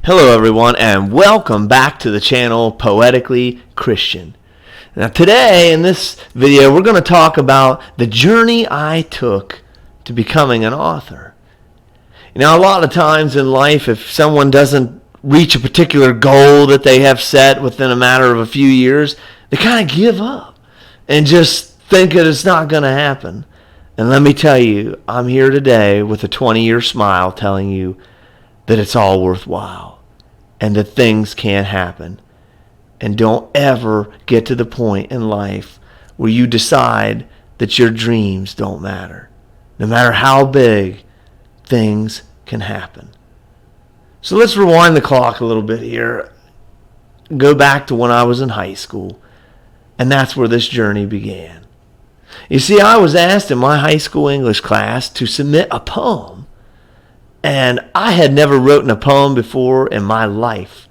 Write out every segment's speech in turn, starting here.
Hello everyone, and welcome back to the channel Poetically Christian. Now today in this video we're going to talk about the journey I took to becoming an author. Now a lot of times in life, if someone doesn't reach a particular goal that they have set within a matter of a few years, they kind of give up and just think that it's not going to happen. And let me tell you, I'm here today with a 20-year smile telling you that it's all worthwhile and that things can happen. And don't ever get to the point in life where you decide that your dreams don't matter. No matter how big, things can happen. So let's rewind the clock a little bit here. Go back to when I was in high school, and that's where this journey began. You see, I was asked in my high school English class to submit a poem. And I had never written a poem before in my life.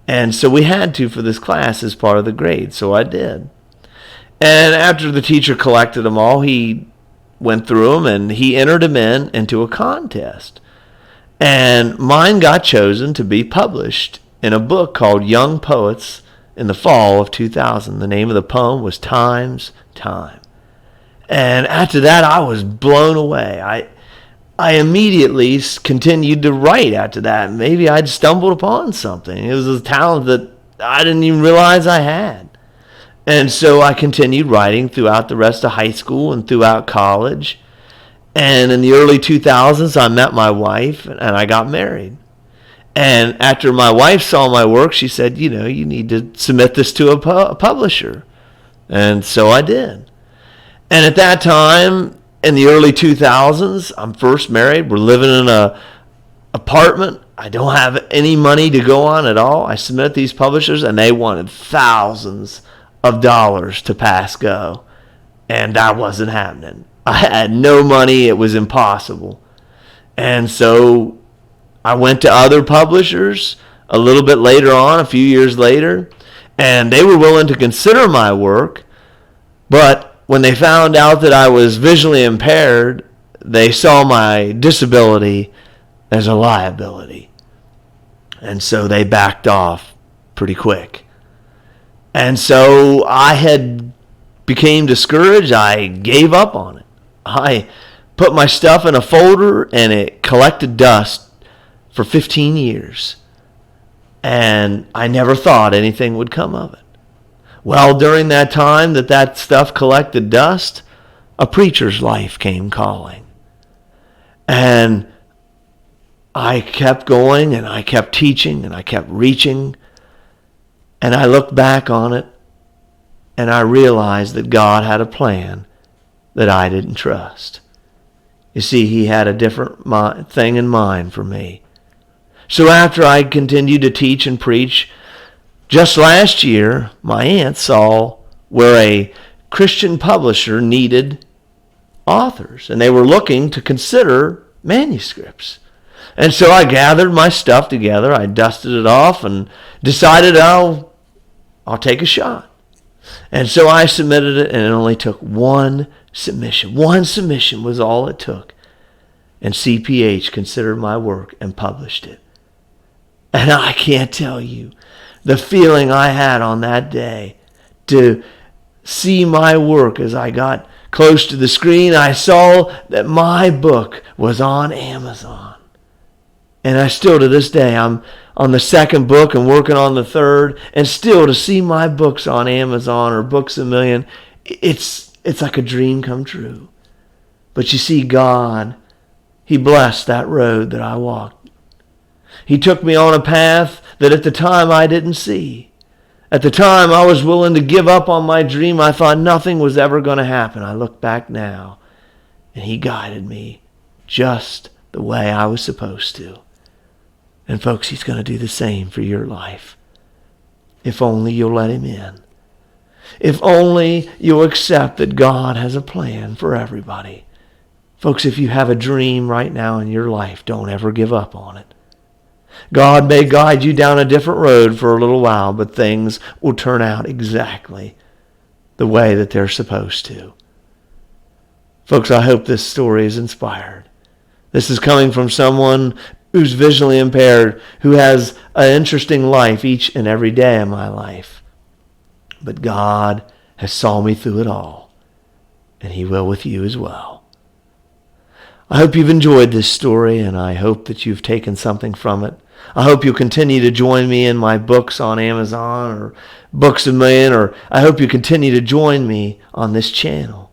And so we had to for this class as part of the grade. So I did. And after the teacher collected them all, he went through them and he entered them into a contest. And mine got chosen to be published in a book called Young Poets in the fall of 2000. The name of the poem was Time's Time. And after that, I was blown away. I immediately continued to write after that. Maybe I'd stumbled upon something. It was a talent that I didn't even realize I had. And so I continued writing throughout the rest of high school and throughout college. And in the early 2000s, I met my wife and I got married. And after my wife saw my work, she said, you need to submit this to a publisher. And so I did. And at that time, in the early 2000s, I'm first married. We're living in an apartment. I don't have any money to go on at all. I submit these publishers, and they wanted thousands of dollars to pass go. And that wasn't happening. I had no money. It was impossible. And so I went to other publishers a little bit later on, a few years later, and they were willing to consider my work, but when they found out that I was visually impaired, they saw my disability as a liability. And so they backed off pretty quick. And so I became discouraged. I gave up on it. I put my stuff in a folder and it collected dust for 15 years. And I never thought anything would come of it. Well, during that time that stuff collected dust, a preacher's life came calling. And I kept going and I kept teaching and I kept reaching. And I looked back on it and I realized that God had a plan that I didn't trust. You see, he had a different thing in mind for me. So after I continued to teach and preach, just last year, my aunt saw where a Christian publisher needed authors, and they were looking to consider manuscripts. And so I gathered my stuff together, I dusted it off, and decided I'll take a shot. And so I submitted it, and it only took one submission. One submission was all it took. And CPH considered my work and published it. And I can't tell you the feeling I had on that day to see my work as I got close to the screen. I saw that my book was on Amazon. And I still, to this day, I'm on the second book and working on the third. And still, to see my books on Amazon or Books A Million, it's like a dream come true. But you see, God, he blessed that road that I walked. He took me on a path that at the time I didn't see. At the time I was willing to give up on my dream. I thought nothing was ever going to happen. I look back now and he guided me just the way I was supposed to. And folks, he's going to do the same for your life. If only you'll let him in. If only you'll accept that God has a plan for everybody. Folks, if you have a dream right now in your life, don't ever give up on it. God may guide you down a different road for a little while, but things will turn out exactly the way that they're supposed to. Folks, I hope this story is inspired. This is coming from someone who's visually impaired, who has an interesting life each and every day of my life. But God has saw me through it all, and He will with you as well. I hope you've enjoyed this story, and I hope that you've taken something from it. I hope you'll continue to join me in my books on Amazon or Books a Million, or I hope you continue to join me on this channel.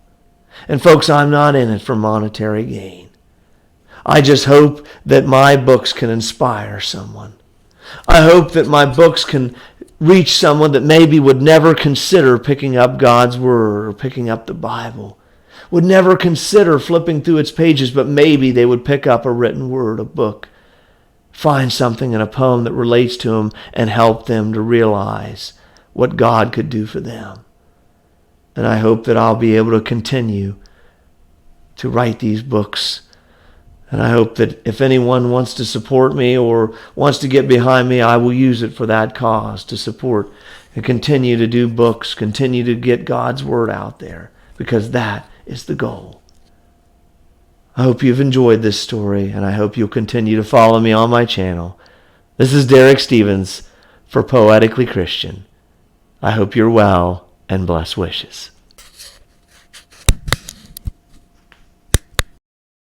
And folks, I'm not in it for monetary gain. I just hope that my books can inspire someone. I hope that my books can reach someone that maybe would never consider picking up God's Word or picking up the Bible, would never consider flipping through its pages, but maybe they would pick up a written word, a book, find something in a poem that relates to them and help them to realize what God could do for them. And I hope that I'll be able to continue to write these books. And I hope that if anyone wants to support me or wants to get behind me, I will use it for that cause, to support and continue to do books, continue to get God's Word out there, because that is the goal. I hope you've enjoyed this story, and I hope you'll continue to follow me on my channel. This is Derek Stevens for Poetically Christian. I hope you're well, and blessed wishes.